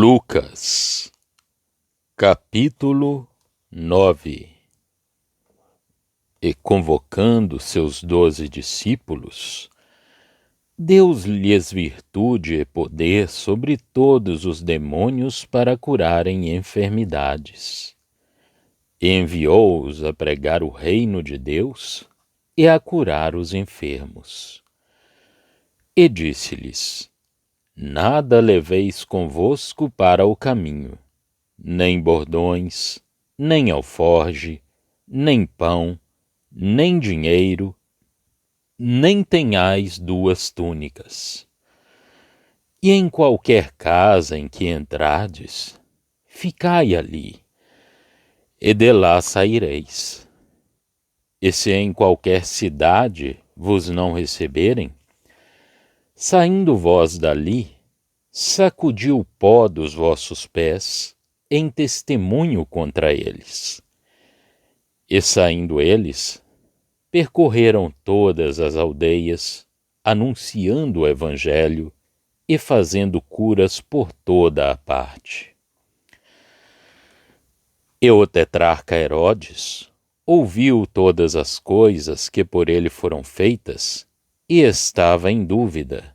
Lucas, capítulo 9. E convocando seus 12 discípulos, deu-lhes virtude e poder sobre todos os demônios para curarem enfermidades. Enviou-os a pregar o reino de Deus e a curar os enfermos. E disse-lhes: Nada leveis convosco para o caminho, nem bordões, nem alforge, nem pão, nem dinheiro, nem tenhais 2 túnicas. E em qualquer casa em que entrardes, ficai ali, e de lá saireis. E se em qualquer cidade vos não receberem, saindo vós dali, sacudi o pó dos vossos pés em testemunho contra eles. E saindo eles, percorreram todas as aldeias, anunciando o evangelho e fazendo curas por toda a parte. E o tetrarca Herodes ouviu todas as coisas que por ele foram feitas e estava em dúvida,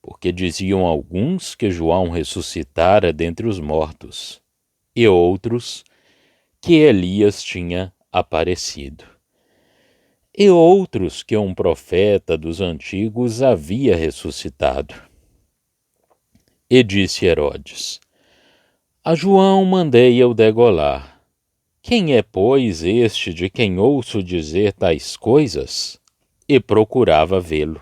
porque diziam alguns que João ressuscitara dentre os mortos, e outros que Elias tinha aparecido, e outros que um profeta dos antigos havia ressuscitado. E disse Herodes: A João mandei eu degolar. Quem é, pois, este de quem ouço dizer tais coisas? E procurava vê-lo.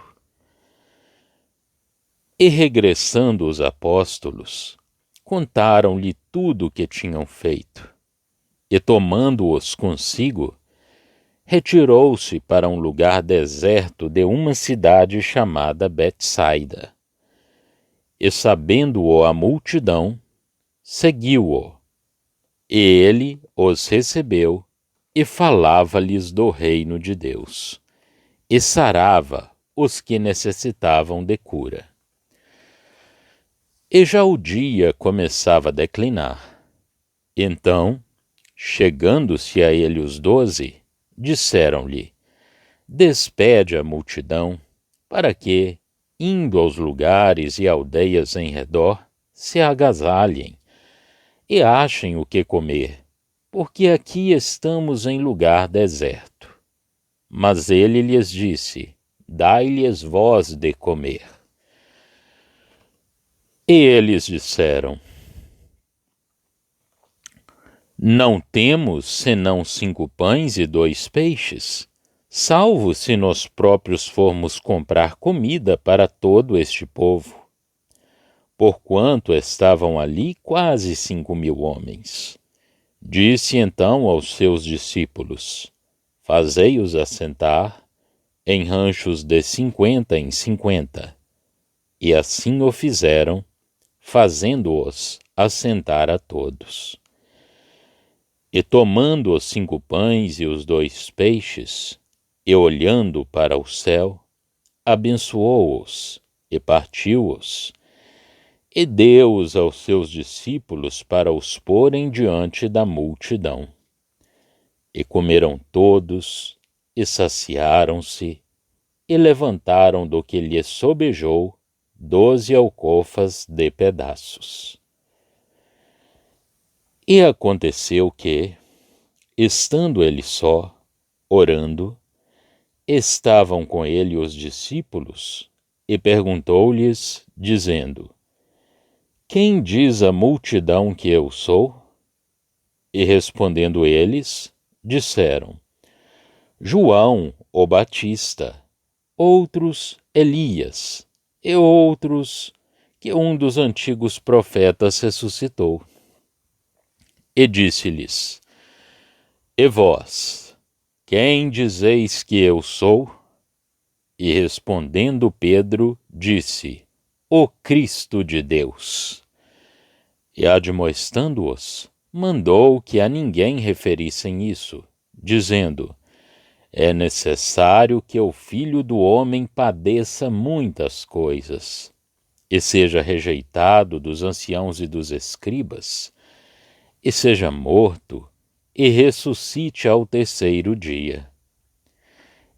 E regressando os apóstolos, contaram-lhe tudo o que tinham feito. E tomando-os consigo, retirou-se para um lugar deserto de uma cidade chamada Betsaida. E sabendo-o a multidão, seguiu-o. E ele os recebeu e falava-lhes do reino de Deus, e sarava os que necessitavam de cura. E já o dia começava a declinar. Então, chegando-se a ele os 12, disseram-lhe: Despede a multidão, para que, indo aos lugares e aldeias em redor, se agasalhem e achem o que comer, porque aqui estamos em lugar deserto. Mas ele lhes disse: Dai-lhes vós de comer. E eles disseram: Não temos senão 5 pães e 2 peixes, salvo se nós próprios formos comprar comida para todo este povo. Porquanto estavam ali quase 5.000 homens. Disse então aos seus discípulos: Fazei-os assentar em ranchos de 50 em 50. E assim o fizeram, fazendo-os assentar a todos. E tomando os 5 pães e os 2 peixes, e olhando para o céu, abençoou-os e partiu-os, e deu-os aos seus discípulos para os porem diante da multidão. E comeram todos, e saciaram-se, e levantaram do que lhes sobejou 12 alcofas de pedaços. E aconteceu que, estando ele só, orando, estavam com ele os discípulos, e perguntou-lhes, dizendo: Quem diz a multidão que eu sou? E respondendo eles, disseram: João, o Batista, outros Elias, e outros que um dos antigos profetas ressuscitou. E disse-lhes: E vós, quem dizeis que eu sou? E respondendo Pedro, disse: O Cristo de Deus. E admoestando-os, mandou que a ninguém referissem isso, dizendo: É necessário que o Filho do Homem padeça muitas coisas, e seja rejeitado dos anciãos e dos escribas, e seja morto, e ressuscite ao terceiro dia.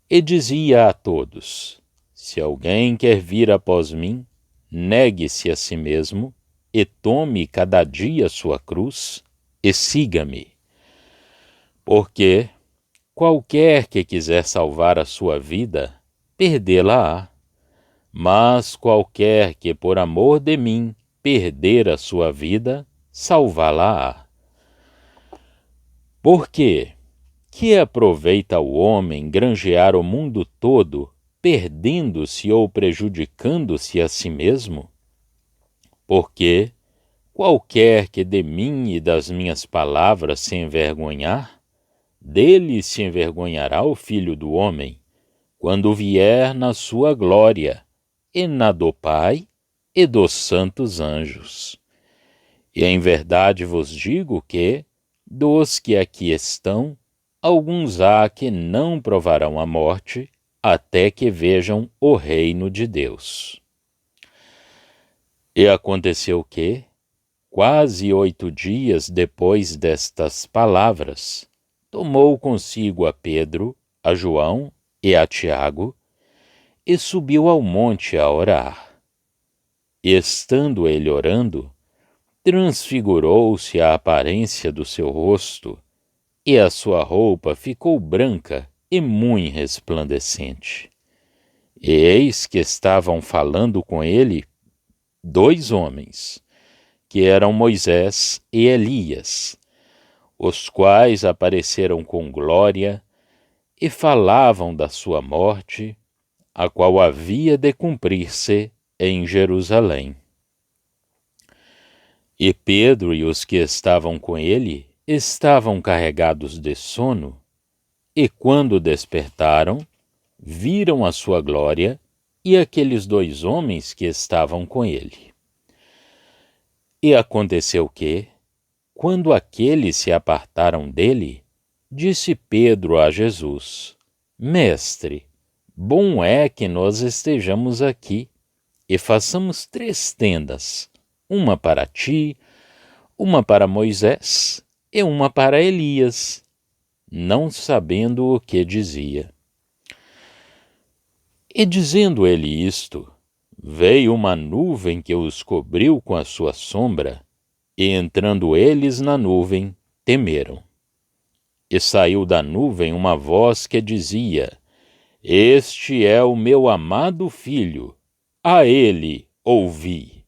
E dizia a todos: se alguém quer vir após mim, negue-se a si mesmo, e tome cada dia sua cruz, e siga-me. Porque qualquer que quiser salvar a sua vida, perdê-la-á. Mas qualquer que por amor de mim perder a sua vida, salvá-la-á. Porque que aproveita o homem granjear o mundo todo, perdendo-se ou prejudicando-se a si mesmo? Porque qualquer que de mim e das minhas palavras se envergonhar, dele se envergonhará o Filho do Homem, quando vier na sua glória, e na do Pai e dos santos anjos. E em verdade vos digo que, dos que aqui estão, alguns há que não provarão a morte, até que vejam o reino de Deus. E aconteceu que, quase 8 dias depois destas palavras, tomou consigo a Pedro, a João e a Tiago, e subiu ao monte a orar. E estando ele orando, transfigurou-se a aparência do seu rosto, e a sua roupa ficou branca e muito resplandecente. E eis que estavam falando com ele 2 homens, que eram Moisés e Elias, os quais apareceram com glória e falavam da sua morte, a qual havia de cumprir-se em Jerusalém. E Pedro e os que estavam com ele estavam carregados de sono, e quando despertaram, viram a sua glória e aqueles 2 homens que estavam com ele. E aconteceu que, quando aqueles se apartaram dele, disse Pedro a Jesus: Mestre, bom é que nós estejamos aqui, e façamos 3 tendas, uma para ti, uma para Moisés e uma para Elias, não sabendo o que dizia. E dizendo ele isto, veio uma nuvem que os cobriu com a sua sombra, e entrando eles na nuvem, temeram. E saiu da nuvem uma voz que dizia: Este é o meu amado Filho, a ele ouvi.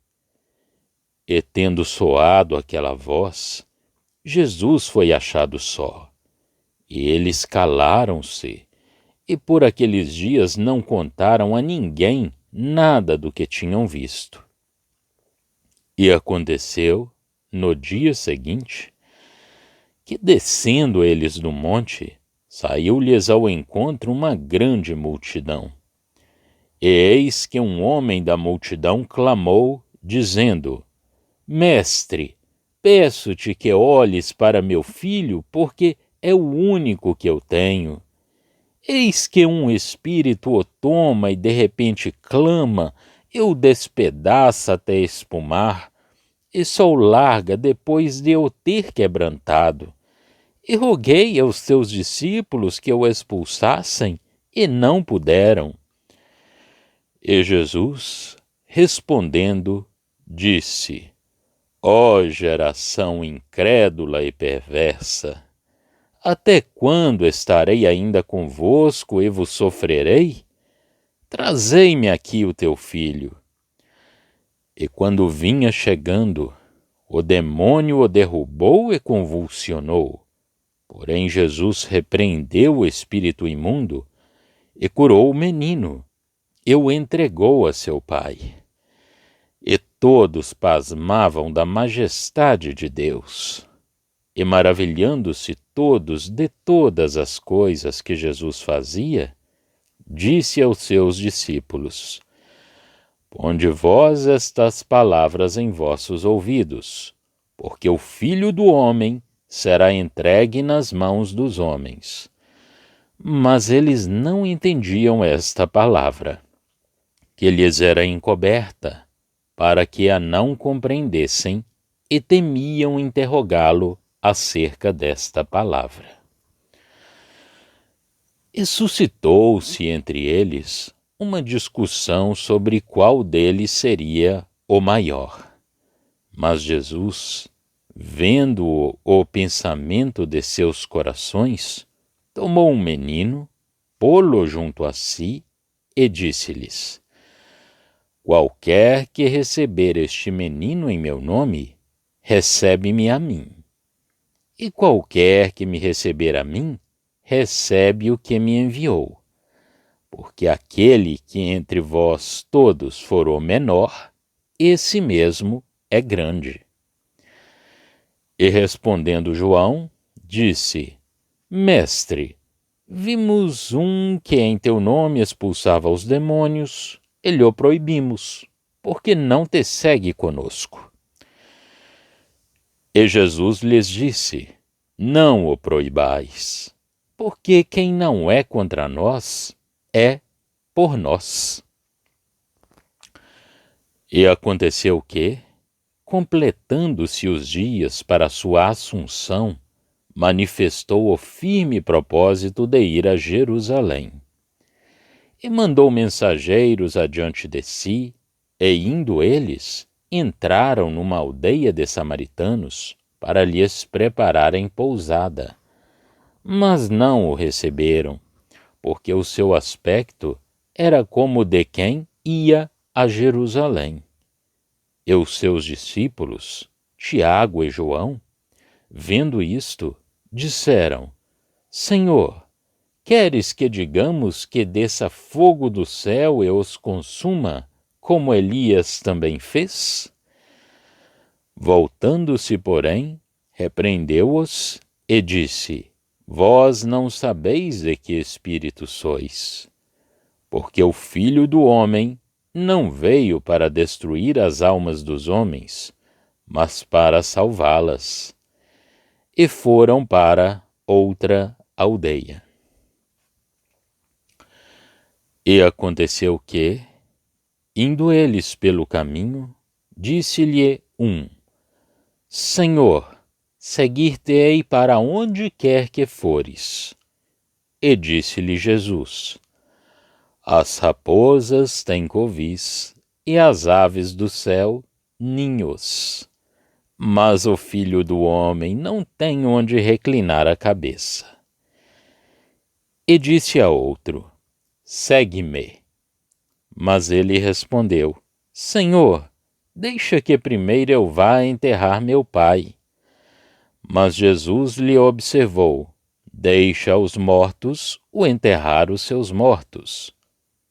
E tendo soado aquela voz, Jesus foi achado só. E eles calaram-se, e por aqueles dias não contaram a ninguém nada do que tinham visto. E aconteceu, no dia seguinte, que descendo eles do monte, saiu-lhes ao encontro uma grande multidão. E eis que um homem da multidão clamou, dizendo: Mestre, peço-te que olhes para meu filho, porque é o único que eu tenho. Eis que um espírito o toma e de repente clama, e o despedaça até espumar, e só o larga depois de o ter quebrantado. E roguei aos teus discípulos que o expulsassem, e não puderam. E Jesus, respondendo, disse: Ó geração incrédula e perversa, até quando estarei ainda convosco e vos sofrerei? Trazei-me aqui o teu filho. E quando vinha chegando, o demônio o derrubou e convulsionou. Porém Jesus repreendeu o espírito imundo e curou o menino, e o entregou a seu pai. E todos pasmavam da majestade de Deus. E maravilhando-se todos de todas as coisas que Jesus fazia, disse aos seus discípulos: Ponde vós estas palavras em vossos ouvidos, porque o Filho do Homem será entregue nas mãos dos homens. Mas eles não entendiam esta palavra, que lhes era encoberta, para que a não compreendessem e temiam interrogá-lo acerca desta palavra. E suscitou-se entre eles uma discussão sobre qual deles seria o maior. Mas Jesus, vendo o pensamento de seus corações, tomou um menino, pô-lo junto a si e disse-lhes: Qualquer que receber este menino em meu nome, recebe-me a mim. E qualquer que me receber a mim, recebe o que me enviou. Porque aquele que entre vós todos for o menor, esse mesmo é grande. E respondendo João, disse: Mestre, vimos um que em teu nome expulsava os demônios, e lhe o proibimos, porque não te segue conosco. E Jesus lhes disse: Não o proibais, porque quem não é contra nós, é por nós. E aconteceu que, completando-se os dias para sua assunção, manifestou o firme propósito de ir a Jerusalém. E mandou mensageiros adiante de si, e indo eles, entraram numa aldeia de samaritanos para lhes prepararem pousada. Mas não o receberam, porque o seu aspecto era como de quem ia a Jerusalém. E os seus discípulos, Tiago e João, vendo isto, disseram: Senhor, queres que digamos que desça fogo do céu e os consuma, como Elias também fez? Voltando-se, porém, repreendeu-os e disse: Vós não sabeis de que espírito sois, porque o Filho do Homem não veio para destruir as almas dos homens, mas para salvá-las. E foram para outra aldeia. E aconteceu que, indo eles pelo caminho, disse-lhe um: Senhor, seguir-te-ei para onde quer que fores. E disse-lhe Jesus: As raposas têm covis, e as aves do céu ninhos. Mas o Filho do Homem não tem onde reclinar a cabeça. E disse a outro: Segue-me. Mas ele respondeu: Senhor, deixa que primeiro eu vá enterrar meu pai. Mas Jesus lhe observou: Deixa os mortos o enterrar os seus mortos.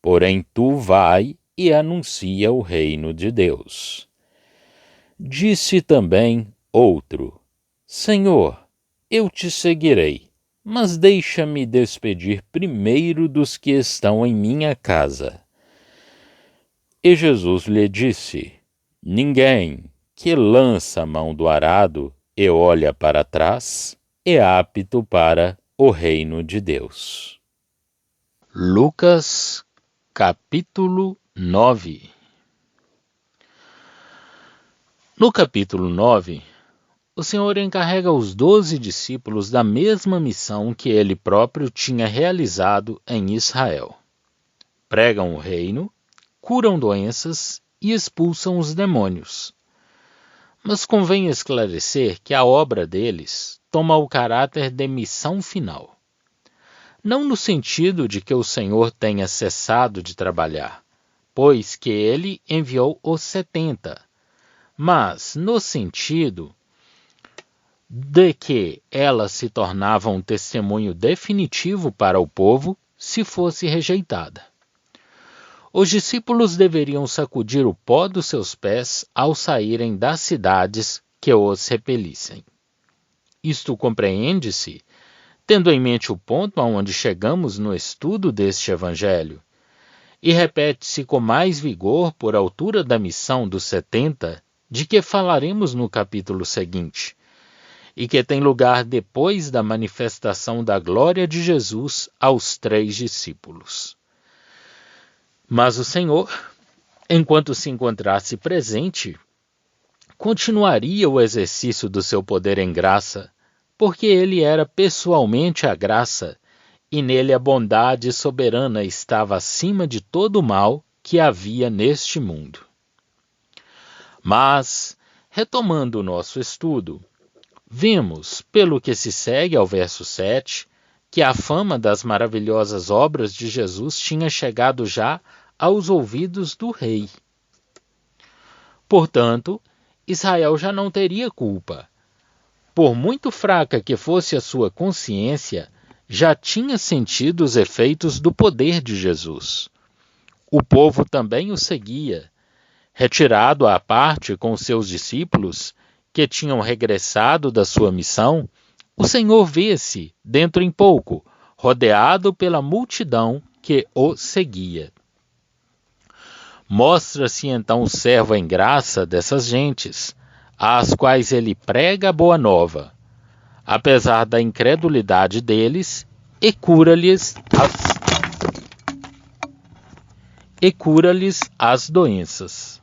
Porém tu vai e anuncia o reino de Deus. Disse também outro: Senhor, eu te seguirei, mas deixa-me despedir primeiro dos que estão em minha casa. E Jesus lhe disse: Ninguém que lança a mão do arado e olha para trás é apto para o reino de Deus. Lucas, capítulo 9. No capítulo 9, o Senhor encarrega os 12 discípulos da mesma missão que ele próprio tinha realizado em Israel. Pregam o reino, curam doenças e expulsam os demônios. Mas convém esclarecer que a obra deles toma o caráter de missão final. Não no sentido de que o Senhor tenha cessado de trabalhar, pois que ele enviou os 70, mas no sentido de que ela se tornava um testemunho definitivo para o povo se fosse rejeitada. Os discípulos deveriam sacudir o pó dos seus pés ao saírem das cidades que os repelissem. Isto compreende-se tendo em mente o ponto aonde chegamos no estudo deste evangelho, e repete-se com mais vigor por altura da missão dos 70, de que falaremos no capítulo seguinte, e que tem lugar depois da manifestação da glória de Jesus aos 3 discípulos. Mas o Senhor enquanto se encontrasse presente, continuaria o exercício do seu poder em graça, porque ele era pessoalmente a graça, e nele a bondade soberana estava acima de todo o mal que havia neste mundo. Mas, retomando o nosso estudo, vemos, pelo que se segue ao verso 7, que a fama das maravilhosas obras de Jesus tinha chegado já aos ouvidos do rei. Portanto, Israel já não teria culpa. Por muito fraca que fosse a sua consciência, já tinha sentido os efeitos do poder de Jesus. O povo também o seguia. Retirado à parte com seus discípulos, que tinham regressado da sua missão, o Senhor vê-se, dentro em pouco, rodeado pela multidão que o seguia. Mostra-se então o servo em graça dessas gentes, às quais ele prega a boa nova, apesar da incredulidade deles, e cura-lhes as doenças.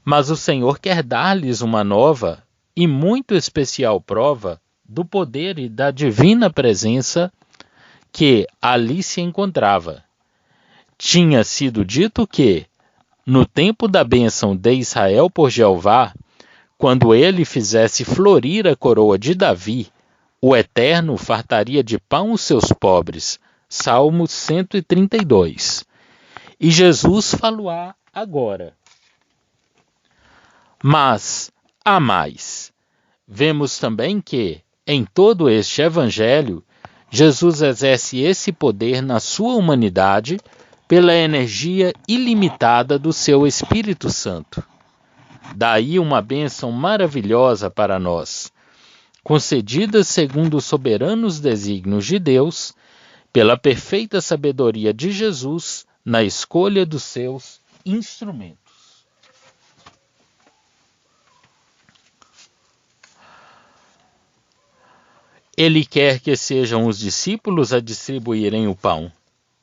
Mas o Senhor quer dar-lhes uma nova e muito especial prova do poder e da divina presença que ali se encontrava. Tinha sido dito que, no tempo da bênção de Israel por Jeová, quando ele fizesse florir a coroa de Davi, o Eterno fartaria de pão os seus pobres. Salmo 132. E Jesus falou agora. Mas há mais. Vemos também que, em todo este evangelho, Jesus exerce esse poder na sua humanidade pela energia ilimitada do seu Espírito Santo. Daí uma bênção maravilhosa para nós, concedida segundo os soberanos desígnios de Deus, pela perfeita sabedoria de Jesus na escolha dos seus instrumentos. Ele quer que sejam os discípulos a distribuírem o pão.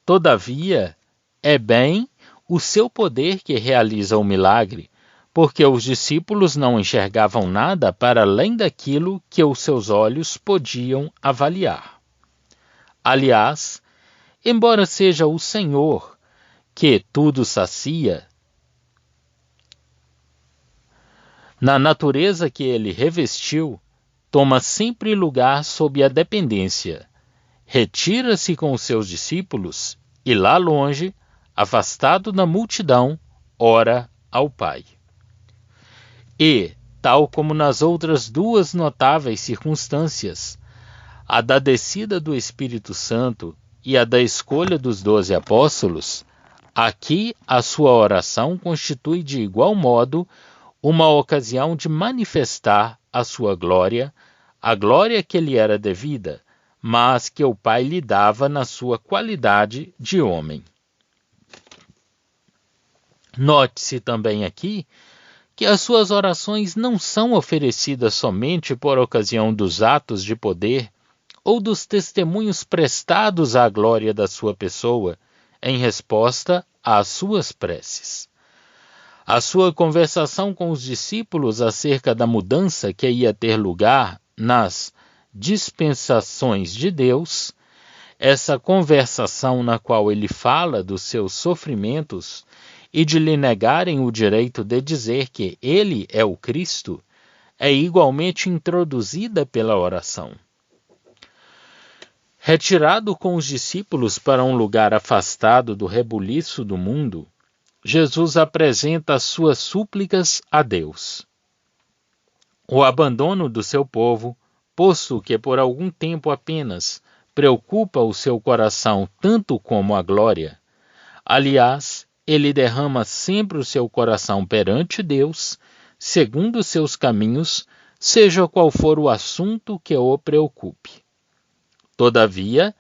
Todavia, é bem o seu poder que realiza o milagre, porque os discípulos não enxergavam nada para além daquilo que os seus olhos podiam avaliar. Aliás, embora seja o Senhor que tudo sacia, na natureza que ele revestiu, toma sempre lugar sob a dependência. Retira-se com os seus discípulos e lá longe, afastado da multidão, ora ao Pai. E, tal como nas outras duas notáveis circunstâncias, a da descida do Espírito Santo e a da escolha dos 12 apóstolos, aqui a sua oração constitui de igual modo uma ocasião de manifestar a sua glória, a glória que lhe era devida, mas que o Pai lhe dava na sua qualidade de homem. Note-se também aqui que as suas orações não são oferecidas somente por ocasião dos atos de poder ou dos testemunhos prestados à glória da sua pessoa, em resposta às suas preces. A sua conversação com os discípulos acerca da mudança que ia ter lugar nas dispensações de Deus, essa conversação na qual ele fala dos seus sofrimentos e de lhe negarem o direito de dizer que ele é o Cristo, é igualmente introduzida pela oração. Retirado com os discípulos para um lugar afastado do rebuliço do mundo, Jesus apresenta as suas súplicas a Deus. O abandono do seu povo, posto que por algum tempo apenas preocupa o seu coração tanto como a glória, aliás, ele derrama sempre o seu coração perante Deus, segundo os seus caminhos, seja qual for o assunto que o preocupe. Todavia,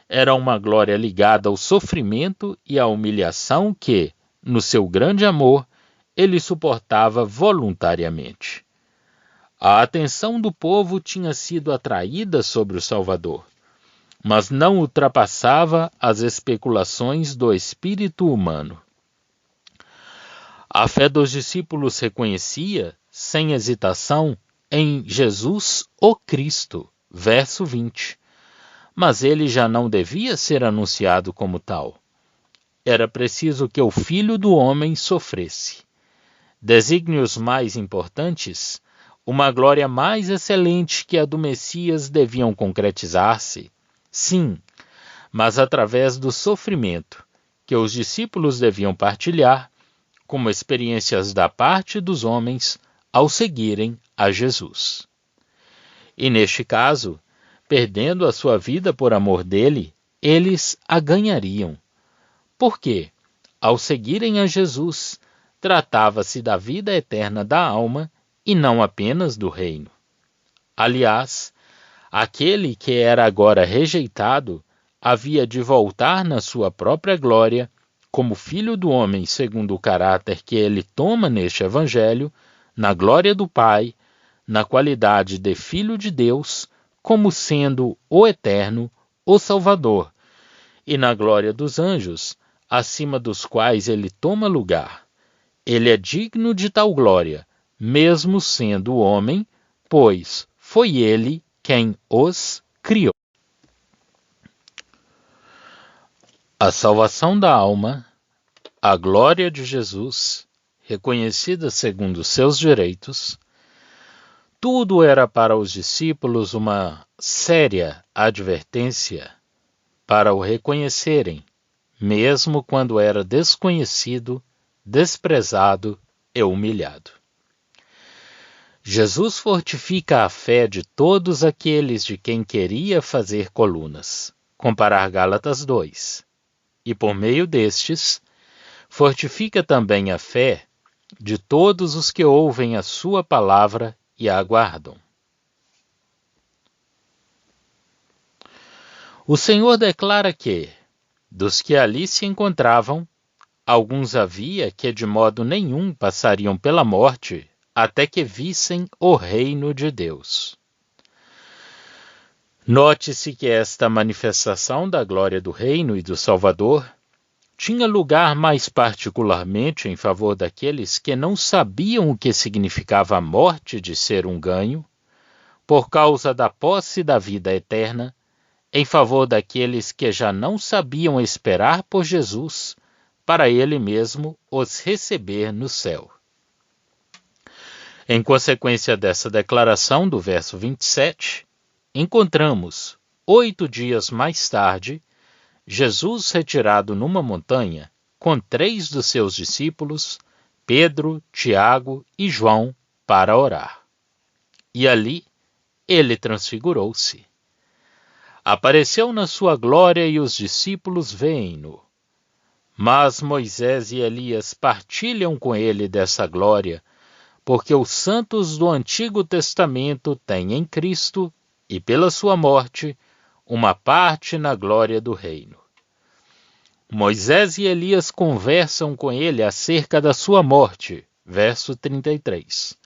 era uma glória ligada ao sofrimento e à humilhação que, no seu grande amor, ele suportava voluntariamente. A atenção do povo tinha sido atraída sobre o Salvador, mas não ultrapassava as especulações do espírito humano. A fé dos discípulos reconhecia, sem hesitação, em Jesus o Cristo, verso 20. Mas ele já não devia ser anunciado como tal. Era preciso que o Filho do Homem sofresse. Desígnios mais importantes, uma glória mais excelente que a do Messias deviam concretizar-se, sim, mas através do sofrimento que os discípulos deviam partilhar como experiências da parte dos homens ao seguirem a Jesus. E neste caso, perdendo a sua vida por amor dele, eles a ganhariam. Por quê? Ao seguirem a Jesus, tratava-se da vida eterna da alma e não apenas do reino. Aliás, aquele que era agora rejeitado havia de voltar na sua própria glória, como Filho do Homem segundo o caráter que ele toma neste Evangelho, na glória do Pai, na qualidade de Filho de Deus, como sendo o Eterno, o Salvador, e na glória dos anjos, acima dos quais ele toma lugar. Ele é digno de tal glória, mesmo sendo homem, pois foi ele quem os criou. A salvação da alma, a glória de Jesus, reconhecida segundo seus direitos, tudo era para os discípulos uma séria advertência para o reconhecerem, mesmo quando era desconhecido, desprezado e humilhado. Jesus fortifica a fé de todos aqueles de quem queria fazer colunas, comparar Gálatas 2, e por meio destes, fortifica também a fé de todos os que ouvem a sua palavra e a aguardam. O Senhor declara que, dos que ali se encontravam, alguns havia que de modo nenhum passariam pela morte até que vissem o reino de Deus. Note-se que esta manifestação da glória do reino e do Salvador tinha lugar mais particularmente em favor daqueles que não sabiam o que significava a morte de ser um ganho, por causa da posse da vida eterna, em favor daqueles que já não sabiam esperar por Jesus, para ele mesmo os receber no céu. Em consequência dessa declaração do verso 27, encontramos, 8 dias mais tarde, Jesus retirado numa montanha com 3 dos seus discípulos, Pedro, Tiago e João, para orar. E ali ele transfigurou-se. Apareceu na sua glória e os discípulos veem-no. Mas Moisés e Elias partilham com ele dessa glória, porque os santos do Antigo Testamento têm em Cristo, e pela sua morte, uma parte na glória do reino. Moisés e Elias conversam com ele acerca da sua morte, verso 33.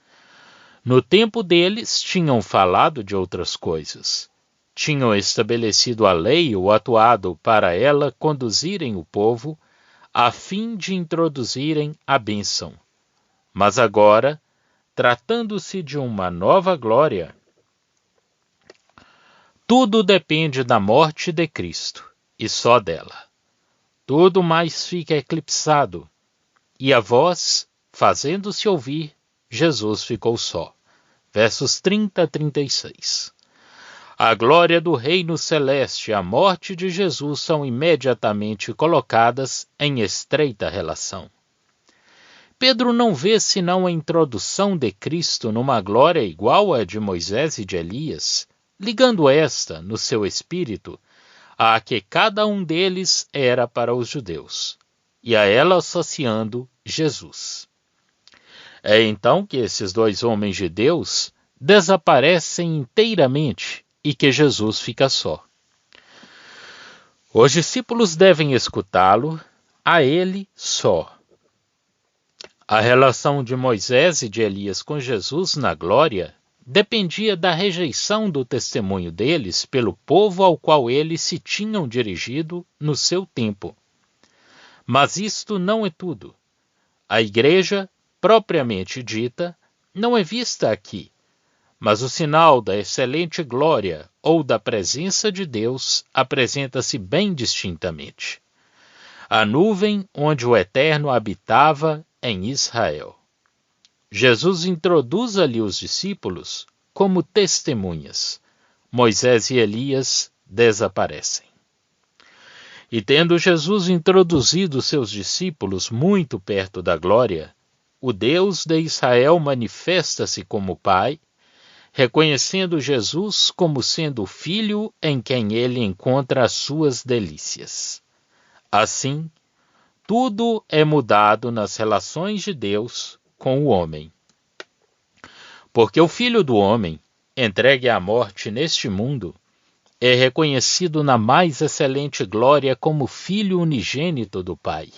No tempo deles, tinham falado de outras coisas. Tinham estabelecido a lei ou atuado para ela conduzirem o povo, a fim de introduzirem a bênção. Mas agora, tratando-se de uma nova glória, tudo depende da morte de Cristo, e só dela. Tudo mais fica eclipsado, e a voz, fazendo-se ouvir, Jesus ficou só. Versos 30 a 36. A glória do reino celeste e a morte de Jesus são imediatamente colocadas em estreita relação. Pedro não vê senão a introdução de Cristo numa glória igual à de Moisés e de Elias, ligando esta, no seu espírito, a que cada um deles era para os judeus, e a ela associando Jesus. É então que esses 2 homens de Deus desaparecem inteiramente e que Jesus fica só. Os discípulos devem escutá-lo, a ele só. A relação de Moisés e de Elias com Jesus na glória dependia da rejeição do testemunho deles pelo povo ao qual eles se tinham dirigido no seu tempo. Mas isto não é tudo. A igreja, propriamente dita, não é vista aqui, mas o sinal da excelente glória ou da presença de Deus apresenta-se bem distintamente. A nuvem onde o Eterno habitava em Israel. Jesus introduz ali os discípulos como testemunhas. Moisés e Elias desaparecem. E tendo Jesus introduzido seus discípulos muito perto da glória, o Deus de Israel manifesta-se como Pai, reconhecendo Jesus como sendo o Filho em quem ele encontra as suas delícias. Assim, tudo é mudado nas relações de Deus com o homem. Porque o Filho do homem, entregue à morte neste mundo, é reconhecido na mais excelente glória como Filho unigênito do Pai.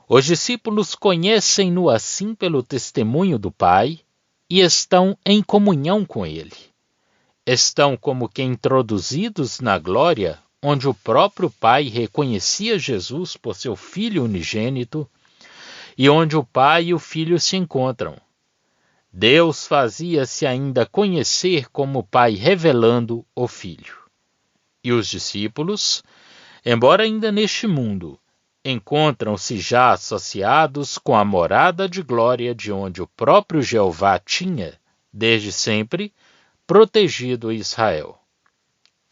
Os discípulos conhecem-no assim pelo testemunho do Pai e estão em comunhão com ele. Estão como que introduzidos na glória, onde o próprio Pai reconhecia Jesus por seu Filho unigênito e onde o Pai e o Filho se encontram. Deus fazia-se ainda conhecer como Pai revelando o Filho. E os discípulos, embora ainda neste mundo, encontram-se já associados com a morada de glória de onde o próprio Jeová tinha, desde sempre, protegido Israel.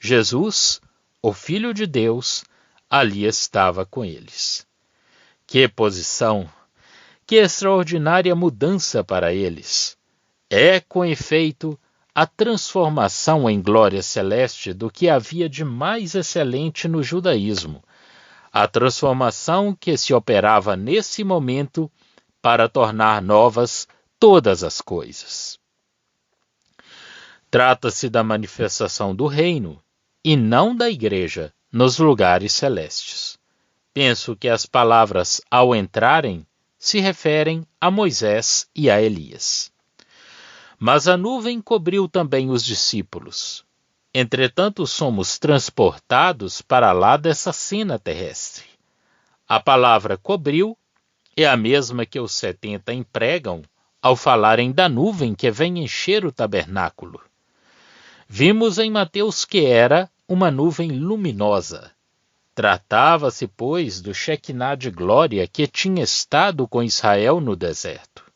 Jesus, o Filho de Deus, ali estava com eles. Que posição! Que extraordinária mudança para eles! É, com efeito, a transformação em glória celeste do que havia de mais excelente no judaísmo, a transformação que se operava nesse momento para tornar novas todas as coisas. Trata-se da manifestação do reino e não da igreja nos lugares celestes. Penso que as palavras ao entrarem se referem a Moisés e a Elias. Mas a nuvem cobriu também os discípulos. Entretanto, somos transportados para lá dessa cena terrestre. A palavra cobriu é a mesma que os 70 empregam ao falarem da nuvem que vem encher o tabernáculo. Vimos em Mateus que era uma nuvem luminosa. Tratava-se, pois, do Shequiná de glória que tinha estado com Israel no deserto.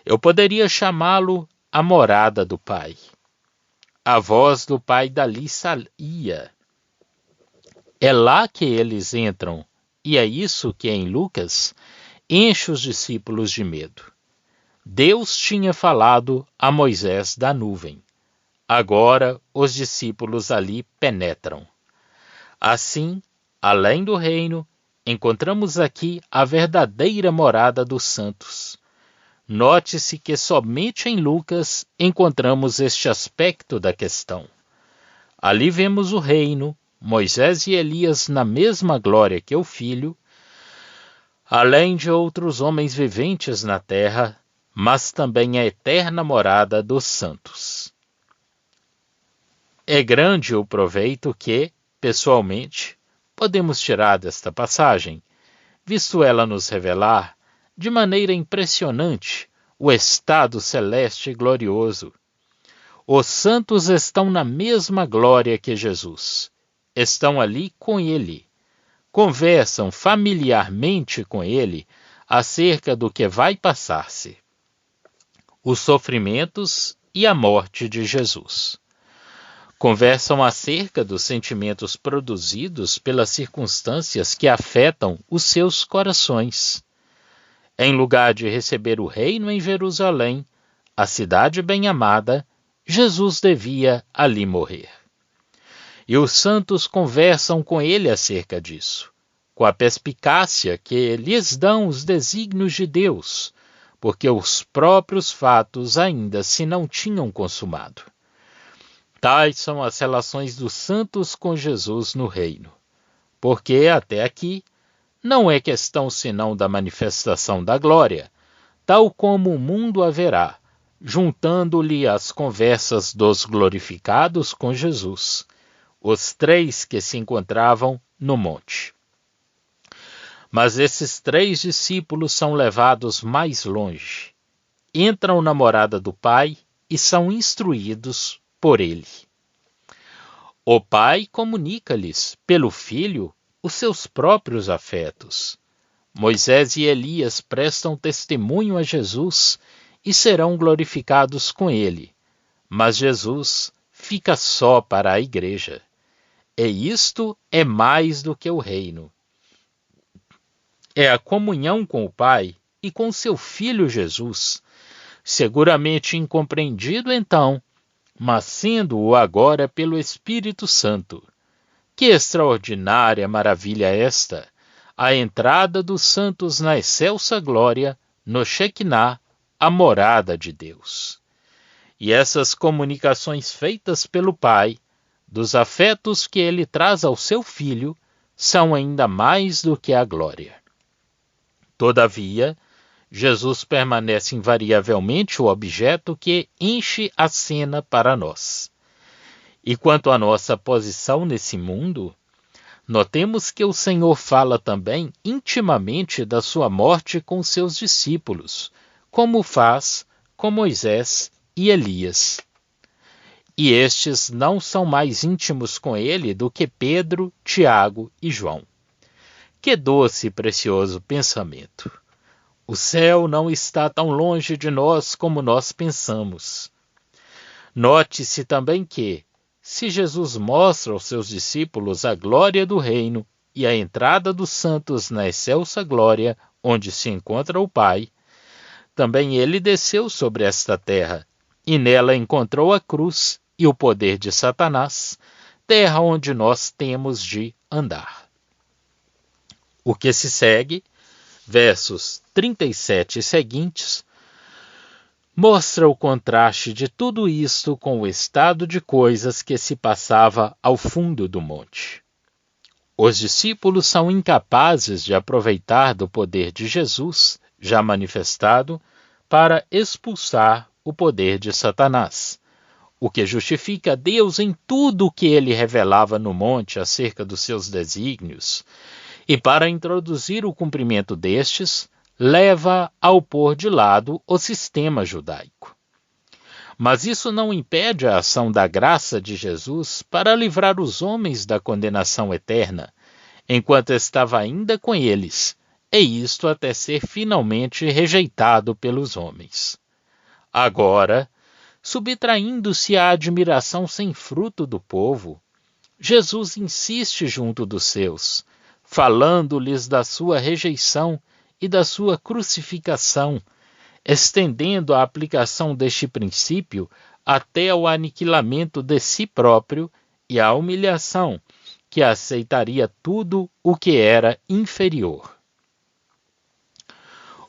Eu poderia chamá-lo a morada do Pai. A voz do Pai dali saía. É lá que eles entram, e é isso que em Lucas enche os discípulos de medo. Deus tinha falado a Moisés da nuvem. Agora os discípulos ali penetram. Assim, além do reino, encontramos aqui a verdadeira morada dos santos. Note-se que somente em Lucas encontramos este aspecto da questão. Ali vemos o reino, Moisés e Elias na mesma glória que o Filho, além de outros homens viventes na terra, mas também a eterna morada dos santos. É grande o proveito que, pessoalmente, podemos tirar desta passagem, visto ela nos revelar, de maneira impressionante, o estado celeste e glorioso. Os santos estão na mesma glória que Jesus. Estão ali com ele. Conversam familiarmente com ele acerca do que vai passar-se. Os sofrimentos e a morte de Jesus. Conversam acerca dos sentimentos produzidos pelas circunstâncias que afetam os seus corações. Em lugar de receber o reino em Jerusalém, a cidade bem-amada, Jesus devia ali morrer. E os santos conversam com ele acerca disso, com a perspicácia que lhes dão os desígnios de Deus, porque os próprios fatos ainda se não tinham consumado. Tais são as relações dos santos com Jesus no reino, porque até aqui não é questão senão da manifestação da glória, tal como o mundo haverá, juntando-lhe as conversas dos glorificados com Jesus, os três que se encontravam no monte. Mas esses 3 discípulos são levados mais longe. Entram na morada do Pai e são instruídos por ele. O Pai comunica-lhes, pelo Filho, os seus próprios afetos. Moisés e Elias prestam testemunho a Jesus e serão glorificados com ele, mas Jesus fica só para a igreja. E isto é mais do que o reino. É a comunhão com o Pai e com seu Filho Jesus, seguramente incompreendido então, mas sendo-o agora pelo Espírito Santo. Que extraordinária maravilha esta! A entrada dos santos na excelsa glória, no Shekinah, a morada de Deus. E essas comunicações feitas pelo Pai, dos afetos que ele traz ao seu Filho, são ainda mais do que a glória. Todavia, Jesus permanece invariavelmente o objeto que enche a cena para nós. E quanto à nossa posição nesse mundo, notemos que o Senhor fala também intimamente da sua morte com seus discípulos, como faz com Moisés e Elias. E estes não são mais íntimos com ele do que Pedro, Tiago e João. Que doce e precioso pensamento! O céu não está tão longe de nós como nós pensamos. Note-se também que, se Jesus mostra aos seus discípulos a glória do reino e a entrada dos santos na excelsa glória, onde se encontra o Pai, também ele desceu sobre esta terra, e nela encontrou a cruz e o poder de Satanás, terra onde nós temos de andar. O que se segue, versos 37 e seguintes, mostra o contraste de tudo isto com o estado de coisas que se passava ao fundo do monte. Os discípulos são incapazes de aproveitar do poder de Jesus, já manifestado, para expulsar o poder de Satanás, o que justifica Deus em tudo o que ele revelava no monte acerca dos seus desígnios, e para introduzir o cumprimento destes, leva ao pôr de lado o sistema judaico. Mas isso não impede a ação da graça de Jesus para livrar os homens da condenação eterna, enquanto estava ainda com eles, e isto até ser finalmente rejeitado pelos homens. Agora, subtraindo-se à admiração sem fruto do povo, Jesus insiste junto dos seus, falando-lhes da sua rejeição e da sua crucificação, estendendo a aplicação deste princípio até ao aniquilamento de si próprio e à humilhação, que aceitaria tudo o que era inferior.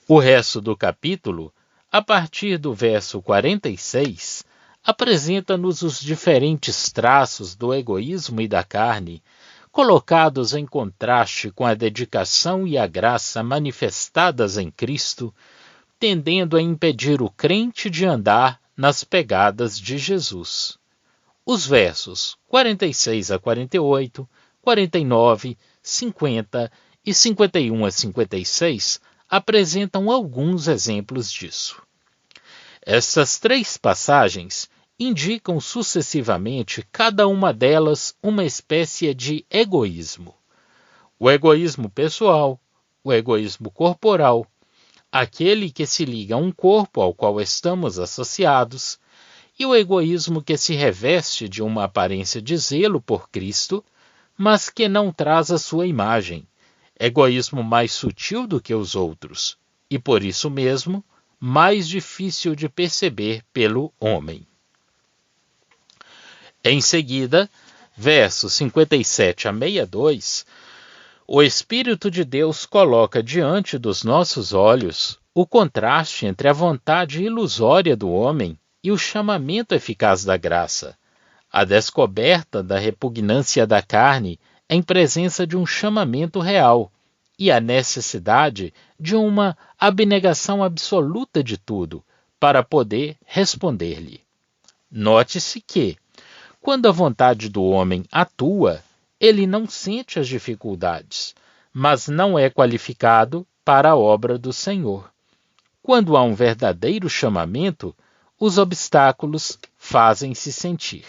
O resto do capítulo, a partir do verso 46, apresenta-nos os diferentes traços do egoísmo e da carne, colocados em contraste com a dedicação e a graça manifestadas em Cristo, tendendo a impedir o crente de andar nas pegadas de Jesus. Os versos 46 a 48, 49, 50 e 51 a 56 apresentam alguns exemplos disso. Estas 3 passagens indicam sucessivamente cada uma delas uma espécie de egoísmo. O egoísmo pessoal, o egoísmo corporal, aquele que se liga a um corpo ao qual estamos associados, e o egoísmo que se reveste de uma aparência de zelo por Cristo, mas que não traz a sua imagem, egoísmo mais sutil do que os outros, e por isso mesmo, mais difícil de perceber pelo homem. Em seguida, versos 57 a 62, o Espírito de Deus coloca diante dos nossos olhos o contraste entre a vontade ilusória do homem e o chamamento eficaz da graça, a descoberta da repugnância da carne em presença de um chamamento real e a necessidade de uma abnegação absoluta de tudo para poder responder-lhe. Note-se que, quando a vontade do homem atua, ele não sente as dificuldades, mas não é qualificado para a obra do Senhor. Quando há um verdadeiro chamamento, os obstáculos fazem-se sentir.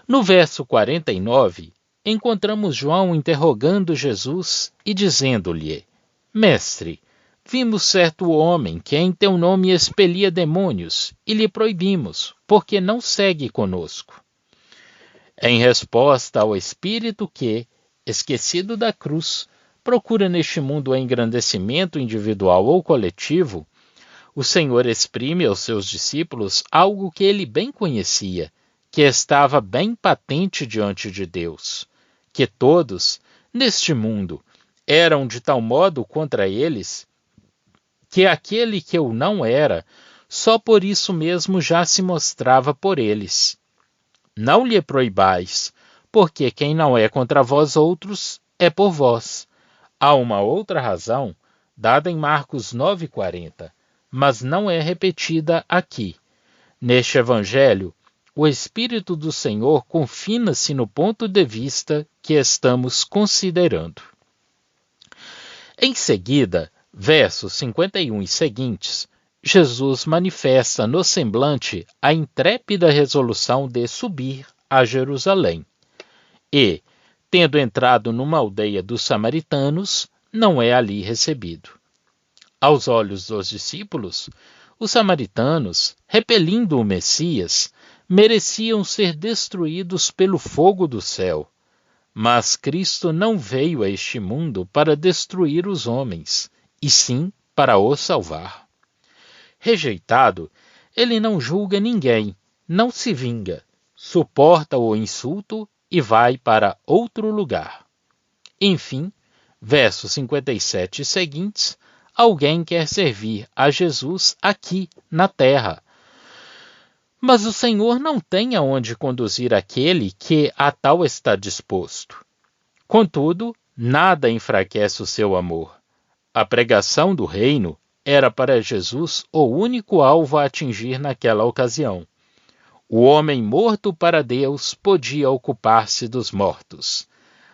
No verso 49, encontramos João interrogando Jesus e dizendo-lhe: Mestre, vimos certo homem que em teu nome expelia demônios e lhe proibimos, porque não segue conosco. Em resposta ao espírito que, esquecido da cruz, procura neste mundo o engrandecimento individual ou coletivo, o Senhor exprime aos seus discípulos algo que ele bem conhecia, que estava bem patente diante de Deus, que todos, neste mundo, eram de tal modo contra eles, que aquele que o não era, só por isso mesmo já se mostrava por eles. Não lhe proibais, porque quem não é contra vós outros, é por vós. Há uma outra razão, dada em Marcos 9,40, mas não é repetida aqui. Neste Evangelho, o Espírito do Senhor confina-se no ponto de vista que estamos considerando. Em seguida, versos 51 e seguintes, Jesus manifesta no semblante a intrépida resolução de subir a Jerusalém. E, tendo entrado numa aldeia dos samaritanos, não é ali recebido. Aos olhos dos discípulos, os samaritanos, repelindo o Messias, mereciam ser destruídos pelo fogo do céu. Mas Cristo não veio a este mundo para destruir os homens, e sim para os salvar. Rejeitado, ele não julga ninguém, não se vinga, suporta o insulto e vai para outro lugar. Enfim, versos 57 e seguintes, alguém quer servir a Jesus aqui na terra. Mas o Senhor não tem aonde conduzir aquele que a tal está disposto. Contudo, nada enfraquece o seu amor. A pregação do reino era para Jesus o único alvo a atingir naquela ocasião. O homem morto para Deus podia ocupar-se dos mortos,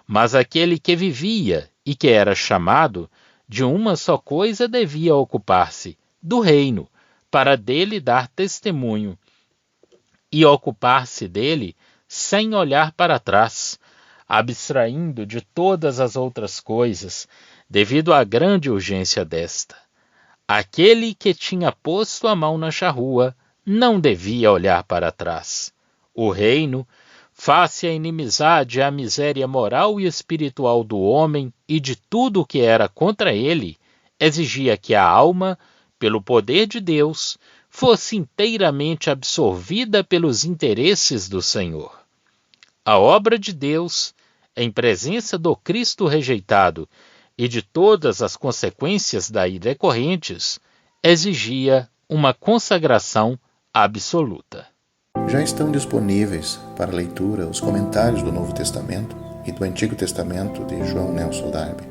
mas aquele que vivia e que era chamado, de uma só coisa devia ocupar-se, do reino, para dele dar testemunho, e ocupar-se dele sem olhar para trás, abstraindo de todas as outras coisas, devido à grande urgência desta. Aquele que tinha posto a mão na charrua não devia olhar para trás. O reino, face à inimizade e à miséria moral e espiritual do homem e de tudo o que era contra ele, exigia que a alma, pelo poder de Deus, fosse inteiramente absorvida pelos interesses do Senhor. A obra de Deus, em presença do Cristo rejeitado e de todas as consequências daí decorrentes, exigia uma consagração absoluta. Já estão disponíveis para leitura os comentários do Novo Testamento e do Antigo Testamento de João Nelson Darby.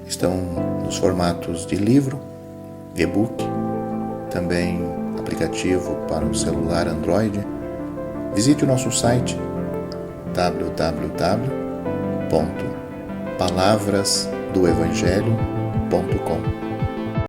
Estão nos formatos de livro, e-book, também aplicativo para o celular Android. Visite o nosso site www.palavrasdoevangelho.com.